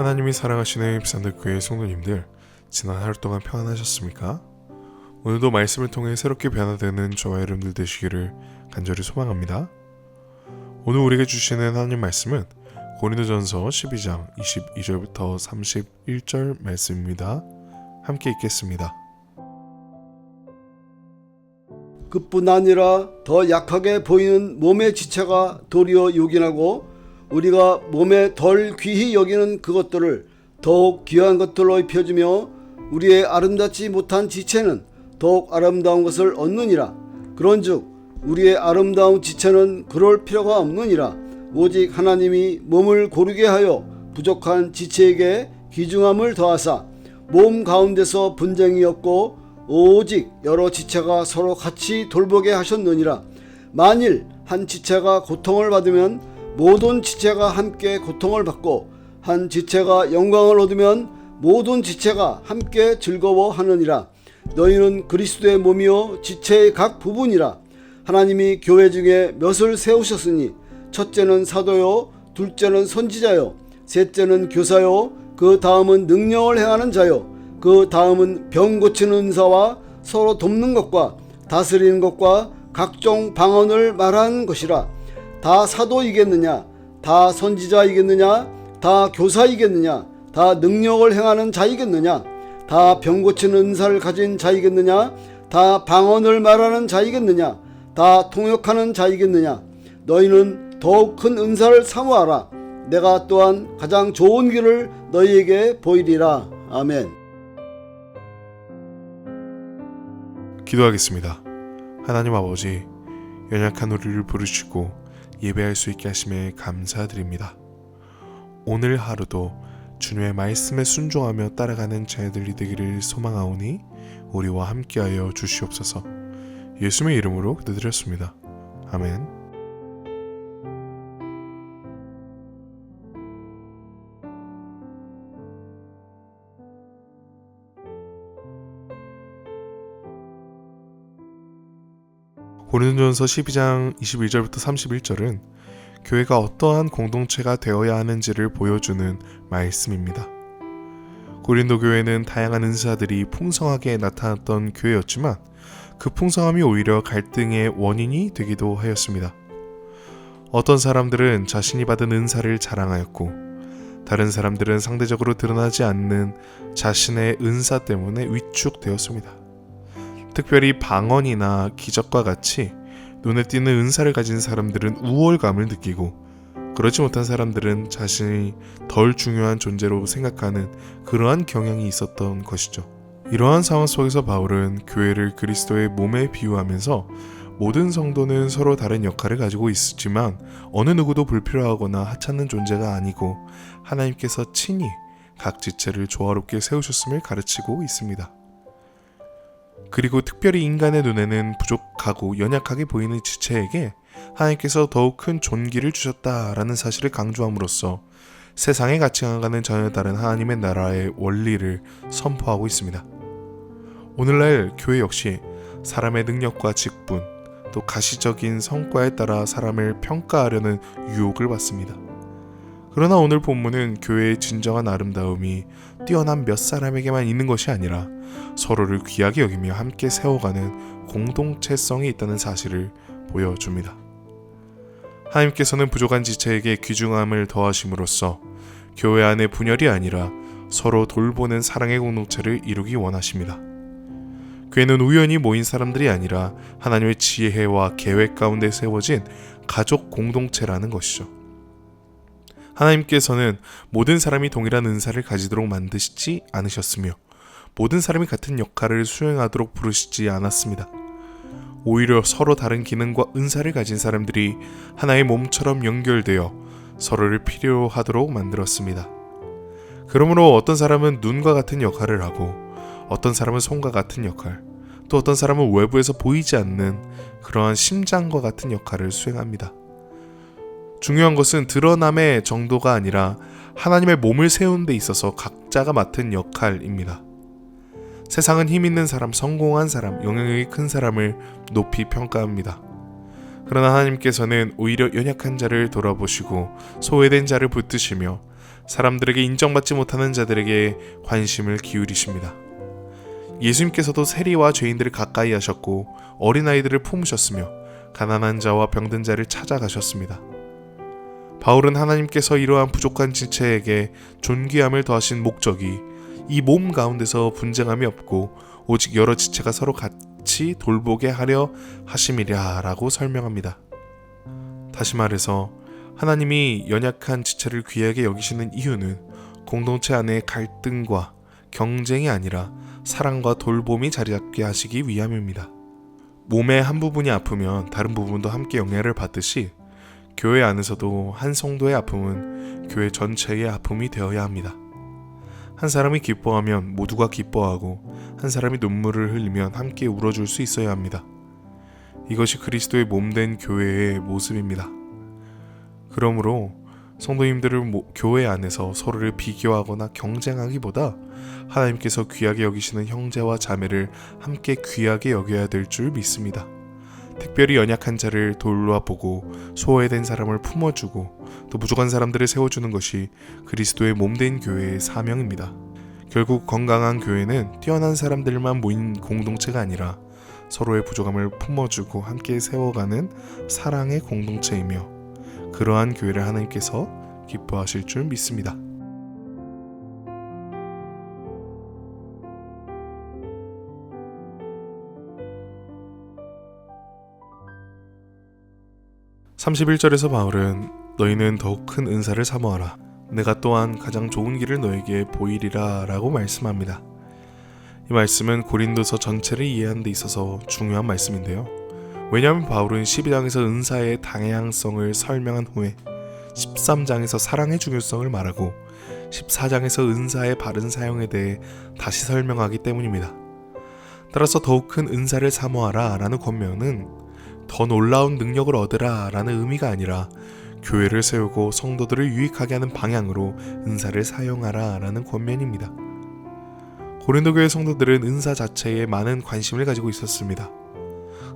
하나님이 사랑하시는 비산들교회 성도님들, 지난 하루 동안 평안하셨습니까? 오늘도 말씀을 통해 새롭게 변화되는 저와 여러분들 되시기를 간절히 소망합니다. 오늘 우리에게 주시는 하나님 말씀은 고린도전서 12장 22절부터 31절 말씀입니다. 함께 읽겠습니다. 그뿐 아니라 더 약하게 보이는 몸의 지체가 도리어 요긴하고 우리가 몸에 덜 귀히 여기는 그것들을 더욱 귀한 것들로 입혀주며 우리의 아름답지 못한 지체는 더욱 아름다운 것을 얻느니라. 그런즉 우리의 아름다운 지체는 그럴 필요가 없느니라. 오직 하나님이 몸을 고르게 하여 부족한 지체에게 귀중함을 더하사 몸 가운데서 분쟁이 없고 오직 여러 지체가 서로 같이 돌보게 하셨느니라. 만일 한 지체가 고통을 받으면 모든 지체가 함께 고통을 받고 한 지체가 영광을 얻으면 모든 지체가 함께 즐거워하느니라. 너희는 그리스도의 몸이요 지체의 각 부분이라. 하나님이 교회 중에 몇을 세우셨으니 첫째는 사도요, 둘째는 선지자요, 셋째는 교사요, 그 다음은 능력을 행하는 자요, 그 다음은 병 고치는 은사와 서로 돕는 것과 다스리는 것과 각종 방언을 말하는 것이라. 다 사도이겠느냐? 다 선지자이겠느냐? 다 교사이겠느냐? 다 능력을 행하는 자이겠느냐? 다 병 고치는 은사를 가진 자이겠느냐? 다 방언을 말하는 자이겠느냐? 다 통역하는 자이겠느냐? 너희는 더욱 큰 은사를 사모하라. 내가 또한 가장 좋은 길을 너희에게 보이리라. 아멘. 기도하겠습니다. 하나님 아버지, 연약한 우리를 부르시고 예배할 수 있게 하심에 감사드립니다. 오늘 하루도 주님의 말씀에 순종하며 따라가는 자들이 되기를 소망하오니 우리와 함께하여 주시옵소서. 예수님의 이름으로 기도드렸습니다. 아멘. 고린도전서 12장 21절부터 31절은 교회가 어떠한 공동체가 되어야 하는지를 보여주는 말씀입니다. 고린도 교회는 다양한 은사들이 풍성하게 나타났던 교회였지만 그 풍성함이 오히려 갈등의 원인이 되기도 하였습니다. 어떤 사람들은 자신이 받은 은사를 자랑하였고 다른 사람들은 상대적으로 드러나지 않는 자신의 은사 때문에 위축되었습니다. 특별히 방언이나 기적과 같이 눈에 띄는 은사를 가진 사람들은 우월감을 느끼고 그렇지 못한 사람들은 자신이 덜 중요한 존재로 생각하는 그러한 경향이 있었던 것이죠. 이러한 상황 속에서 바울은 교회를 그리스도의 몸에 비유하면서 모든 성도는 서로 다른 역할을 가지고 있지만 어느 누구도 불필요하거나 하찮는 존재가 아니고 하나님께서 친히 각 지체를 조화롭게 세우셨음을 가르치고 있습니다. 그리고 특별히 인간의 눈에는 부족하고 연약하게 보이는 지체에게 하나님께서 더욱 큰 존귀를 주셨다라는 사실을 강조함으로써 세상의 가치관과는 전혀 다른 하나님의 나라의 원리를 선포하고 있습니다. 오늘날 교회 역시 사람의 능력과 직분, 또 가시적인 성과에 따라 사람을 평가하려는 유혹을 받습니다. 그러나 오늘 본문은 교회의 진정한 아름다움이 뛰어난 몇 사람에게만 있는 것이 아니라 서로를 귀하게 여기며 함께 세워가는 공동체성이 있다는 사실을 보여줍니다. 하나님께서는 부족한 지체에게 귀중함을 더하심으로써 교회 안의 분열이 아니라 서로 돌보는 사랑의 공동체를 이루기 원하십니다. 교회는 우연히 모인 사람들이 아니라 하나님의 지혜와 계획 가운데 세워진 가족 공동체라는 것이죠. 하나님께서는 모든 사람이 동일한 은사를 가지도록 만드시지 않으셨으며 모든 사람이 같은 역할을 수행하도록 부르시지 않았습니다. 오히려 서로 다른 기능과 은사를 가진 사람들이 하나의 몸처럼 연결되어 서로를 필요하도록 만들었습니다. 그러므로 어떤 사람은 눈과 같은 역할을 하고 어떤 사람은 손과 같은 역할, 또 어떤 사람은 외부에서 보이지 않는 그러한 심장과 같은 역할을 수행합니다. 중요한 것은 드러남의 정도가 아니라 하나님의 몸을 세우는 데 있어서 각자가 맡은 역할입니다. 세상은 힘 있는 사람, 성공한 사람, 영향력이 큰 사람을 높이 평가합니다. 그러나 하나님께서는 오히려 연약한 자를 돌아보시고 소외된 자를 붙드시며 사람들에게 인정받지 못하는 자들에게 관심을 기울이십니다. 예수님께서도 세리와 죄인들을 가까이 하셨고 어린아이들을 품으셨으며 가난한 자와 병든 자를 찾아가셨습니다. 바울은 하나님께서 이러한 부족한 지체에게 존귀함을 더하신 목적이 이 몸 가운데서 분쟁함이 없고 오직 여러 지체가 서로 같이 돌보게 하려 하심이랴 라고 설명합니다. 다시 말해서 하나님이 연약한 지체를 귀하게 여기시는 이유는 공동체 안의 갈등과 경쟁이 아니라 사랑과 돌봄이 자리잡게 하시기 위함입니다. 몸의 한 부분이 아프면 다른 부분도 함께 영향을 받듯이 교회 안에서도 한 성도의 아픔은 교회 전체의 아픔이 되어야 합니다. 한 사람이 기뻐하면 모두가 기뻐하고 한 사람이 눈물을 흘리면 함께 울어줄 수 있어야 합니다. 이것이 그리스도의 몸된 교회의 모습입니다. 그러므로 성도님들을 교회 안에서 서로를 비교하거나 경쟁하기보다 하나님께서 귀하게 여기시는 형제와 자매를 함께 귀하게 여겨야 될 줄 믿습니다. 특별히 연약한 자를 돌아보고 소외된 사람을 품어주고 또 부족한 사람들을 세워주는 것이 그리스도의 몸된 교회의 사명입니다. 결국 건강한 교회는 뛰어난 사람들만 모인 공동체가 아니라 서로의 부족함을 품어주고 함께 세워가는 사랑의 공동체이며 그러한 교회를 하나님께서 기뻐하실 줄 믿습니다. (31절에서) 바울은 너희는 더욱 큰 은사를 사모하라. 내가 또한 가장 좋은 길을 너에게 보이리라 라고 말씀합니다. 이 말씀은 고린도서 전체를 이해하는 데 있어서 중요한 말씀인데요. 왜냐하면 바울은 12장에서 은사의 다양성을 설명한 후에 13장에서 사랑의 중요성을 말하고 14장에서 은사의 바른 사용에 대해 다시 설명하기 때문입니다. 따라서 더욱 큰 은사를 사모하라 라는 권면은 더 놀라운 능력을 얻으라 라는 의미가 아니라 교회를 세우고 성도들을 유익하게 하는 방향으로 은사를 사용하라 라는 권면입니다. 고린도 교회 성도들은 은사 자체에 많은 관심을 가지고 있었습니다.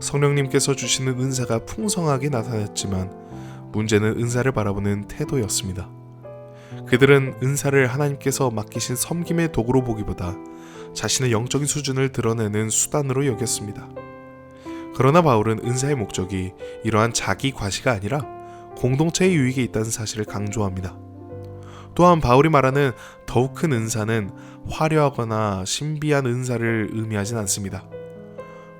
성령님께서 주시는 은사가 풍성하게 나타났지만 문제는 은사를 바라보는 태도였습니다. 그들은 은사를 하나님께서 맡기신 섬김의 도구로 보기보다 자신의 영적인 수준을 드러내는 수단으로 여겼습니다. 그러나 바울은 은사의 목적이 이러한 자기 과시가 아니라 공동체의 유익에 있다는 사실을 강조합니다. 또한 바울이 말하는 더욱 큰 은사는 화려하거나 신비한 은사를 의미하진 않습니다.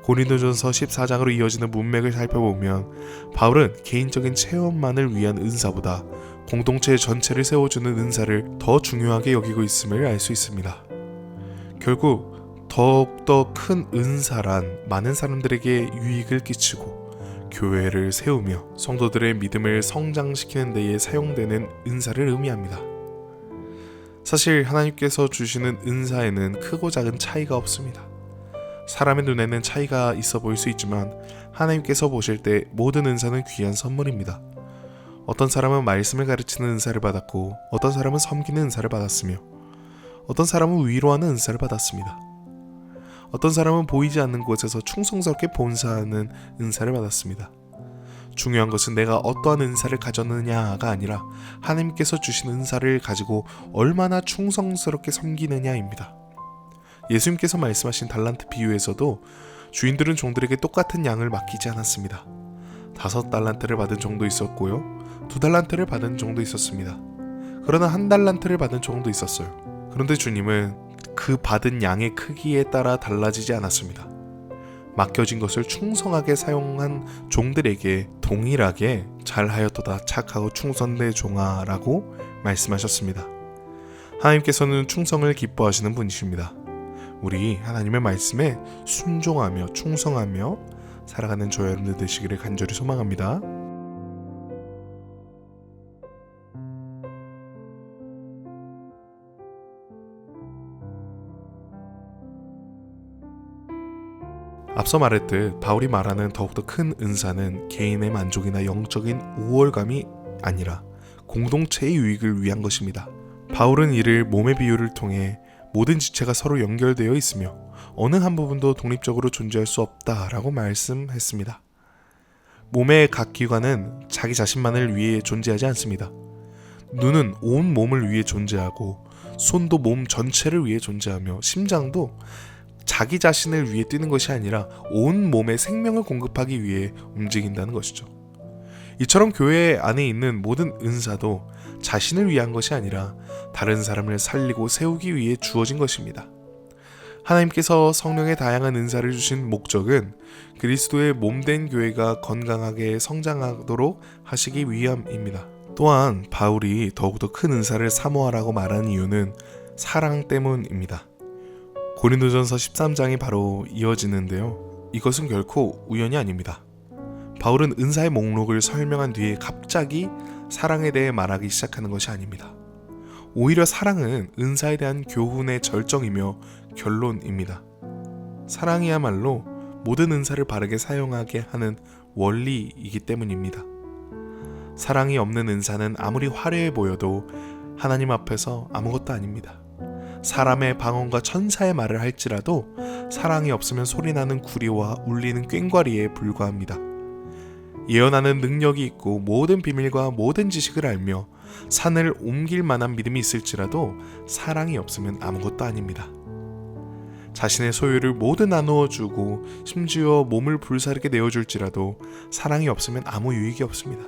고린도전서 14장으로 이어지는 문맥을 살펴보면 바울은 개인적인 체험만을 위한 은사보다 공동체 전체를 세워주는 은사를 더 중요하게 여기고 있음을 알 수 있습니다. 결국 더욱더 큰 은사란 많은 사람들에게 유익을 끼치고 교회를 세우며 성도들의 믿음을 성장시키는 데에 사용되는 은사를 의미합니다. 사실 하나님께서 주시는 은사에는 크고 작은 차이가 없습니다. 사람의 눈에는 차이가 있어 보일 수 있지만 하나님께서 보실 때 모든 은사는 귀한 선물입니다. 어떤 사람은 말씀을 가르치는 은사를 받았고 어떤 사람은 섬기는 은사를 받았으며 어떤 사람은 위로하는 은사를 받았습니다. 어떤 사람은 보이지 않는 곳에서 충성스럽게 봉사하는 은사를 받았습니다. 중요한 것은 내가 어떠한 은사를 가졌느냐가 아니라 하나님께서 주신 은사를 가지고 얼마나 충성스럽게 섬기느냐입니다. 예수님께서 말씀하신 달란트 비유에서도 주인들은 종들에게 똑같은 양을 맡기지 않았습니다. 5달란트를 받은 종도 있었고요, 2달란트를 받은 종도 있었습니다. 그러나 1달란트를 받은 종도 있었어요. 그런데 주님은 그 받은 양의 크기에 따라 달라지지 않았습니다. 맡겨진 것을 충성하게 사용한 종들에게 동일하게 잘하였도다 착하고 충성된 종아 라고 말씀하셨습니다. 하나님께서는 충성을 기뻐하시는 분이십니다. 우리 하나님의 말씀에 순종하며 충성하며 살아가는 저와 여러분들 되시기를 간절히 소망합니다. 앞서 말했듯 바울이 말하는 더욱더 큰 은사는 개인의 만족이나 영적인 우월감이 아니라 공동체의 유익을 위한 것입니다. 바울은 이를 몸의 비유를 통해 모든 지체가 서로 연결되어 있으며 어느 한 부분도 독립적으로 존재할 수 없다라고 말씀했습니다. 몸의 각 기관은 자기 자신만을 위해 존재하지 않습니다. 눈은 온 몸을 위해 존재하고 손도 몸 전체를 위해 존재하며 심장도 자기 자신을 위해 뛰는 것이 아니라 온 몸에 생명을 공급하기 위해 움직인다는 것이죠. 이처럼 교회 안에 있는 모든 은사도 자신을 위한 것이 아니라 다른 사람을 살리고 세우기 위해 주어진 것입니다. 하나님께서 성령의 다양한 은사를 주신 목적은 그리스도의 몸된 교회가 건강하게 성장하도록 하시기 위함입니다. 또한 바울이 더욱더 큰 은사를 사모하라고 말하는 이유는 사랑 때문입니다. 고린도전서 13장이 바로 이어지는데요. 이것은 결코 우연이 아닙니다. 바울은 은사의 목록을 설명한 뒤에 갑자기 사랑에 대해 말하기 시작하는 것이 아닙니다. 오히려 사랑은 은사에 대한 교훈의 절정이며 결론입니다. 사랑이야말로 모든 은사를 바르게 사용하게 하는 원리이기 때문입니다. 사랑이 없는 은사는 아무리 화려해 보여도 하나님 앞에서 아무것도 아닙니다. 사람의 방언과 천사의 말을 할지라도 사랑이 없으면 소리나는 구리와 울리는 꽹과리에 불과합니다. 예언하는 능력이 있고 모든 비밀과 모든 지식을 알며 산을 옮길 만한 믿음이 있을지라도 사랑이 없으면 아무것도 아닙니다. 자신의 소유를 모두 나누어 주고 심지어 몸을 불사르게 내어줄지라도 사랑이 없으면 아무 유익이 없습니다.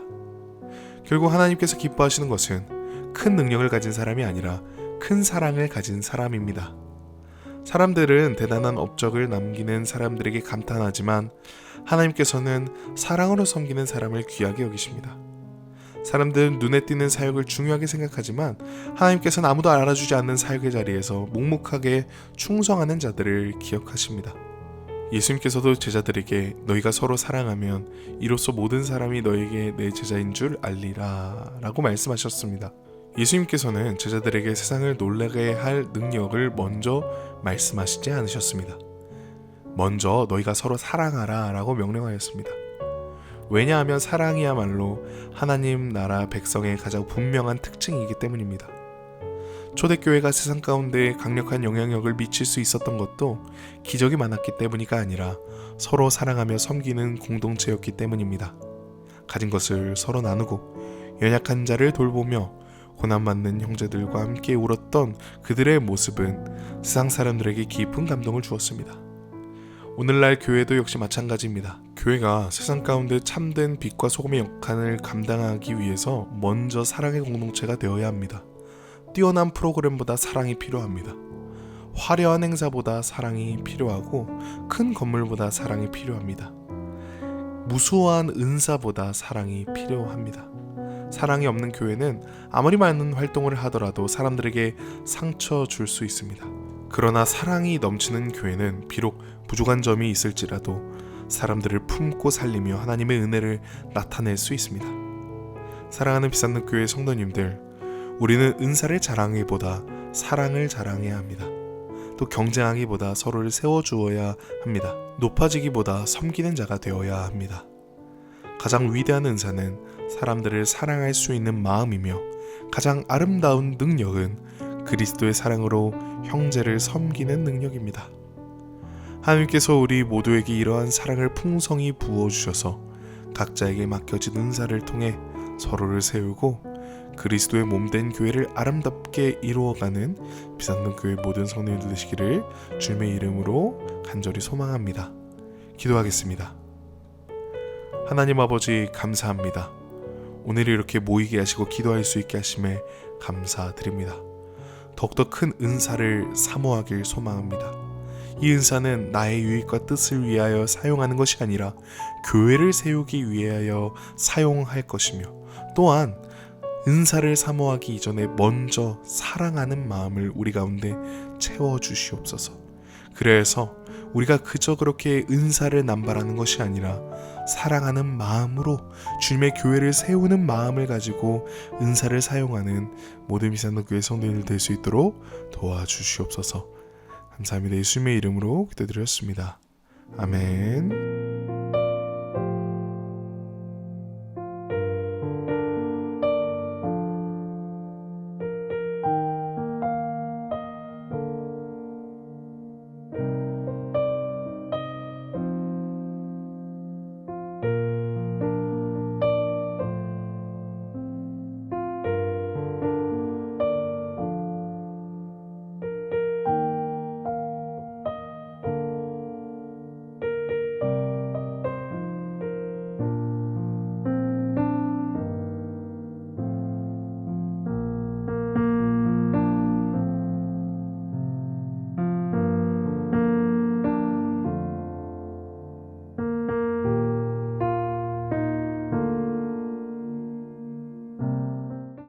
결국 하나님께서 기뻐하시는 것은 큰 능력을 가진 사람이 아니라 큰 사랑을 가진 사람입니다. 사람들은 대단한 업적을 남기는 사람들에게 감탄하지만 하나님께서는 사랑으로 섬기는 사람을 귀하게 여기십니다. 사람들은 눈에 띄는 사역을 중요하게 생각하지만 하나님께서는 아무도 알아주지 않는 사역의 자리에서 묵묵하게 충성하는 자들을 기억하십니다. 예수님께서도 제자들에게 너희가 서로 사랑하면 이로써 모든 사람이 너에게 내 제자인 줄 알리라 라고 말씀하셨습니다. 예수님께서는 제자들에게 세상을 놀라게 할 능력을 먼저 말씀하시지 않으셨습니다. 먼저 너희가 서로 사랑하라 라고 명령하였습니다. 왜냐하면 사랑이야말로 하나님 나라 백성의 가장 분명한 특징이기 때문입니다. 초대교회가 세상 가운데 강력한 영향력을 미칠 수 있었던 것도 기적이 많았기 때문이가 아니라 서로 사랑하며 섬기는 공동체였기 때문입니다. 가진 것을 서로 나누고 연약한 자를 돌보며 고난받는 형제들과 함께 울었던 그들의 모습은 세상 사람들에게 깊은 감동을 주었습니다. 오늘날 교회도 역시 마찬가지입니다. 교회가 세상 가운데 참된 빛과 소금의 역할을 감당하기 위해서 먼저 사랑의 공동체가 되어야 합니다. 뛰어난 프로그램보다 사랑이 필요합니다. 화려한 행사보다 사랑이 필요하고 큰 건물보다 사랑이 필요합니다. 무수한 은사보다 사랑이 필요합니다. 사랑이 없는 교회는 아무리 많은 활동을 하더라도 사람들에게 상처 줄 수 있습니다. 그러나 사랑이 넘치는 교회는 비록 부족한 점이 있을지라도 사람들을 품고 살리며 하나님의 은혜를 나타낼 수 있습니다. 사랑하는 비싼 교회 성도님들, 우리는 은사를 자랑하기보다 사랑을 자랑해야 합니다. 또 경쟁하기보다 서로를 세워주어야 합니다. 높아지기보다 섬기는 자가 되어야 합니다. 가장 위대한 은사는 사람들을 사랑할 수 있는 마음이며 가장 아름다운 능력은 그리스도의 사랑으로 형제를 섬기는 능력입니다. 하나님께서 우리 모두에게 이러한 사랑을 풍성히 부어주셔서 각자에게 맡겨진 은사를 통해 서로를 세우고 그리스도의 몸된 교회를 아름답게 이루어가는 비산동교회 모든 성도님들 되시기를 주님의 이름으로 간절히 소망합니다. 기도하겠습니다. 하나님 아버지 감사합니다. 오늘 이렇게 모이게 하시고 기도할 수 있게 하심에 감사드립니다. 더욱더 큰 은사를 사모하길 소망합니다. 이 은사는 나의 유익과 뜻을 위하여 사용하는 것이 아니라 교회를 세우기 위하여 사용할 것이며 또한 은사를 사모하기 이전에 먼저 사랑하는 마음을 우리 가운데 채워주시옵소서. 그래서 우리가 그저 그렇게 은사를 남발하는 것이 아니라 사랑하는 마음으로 주님의 교회를 세우는 마음을 가지고 은사를 사용하는 모든 비산동교회 성도님들 될 수 있도록 도와주시옵소서. 감사합니다. 예수님의 이름으로 기도드렸습니다. 아멘.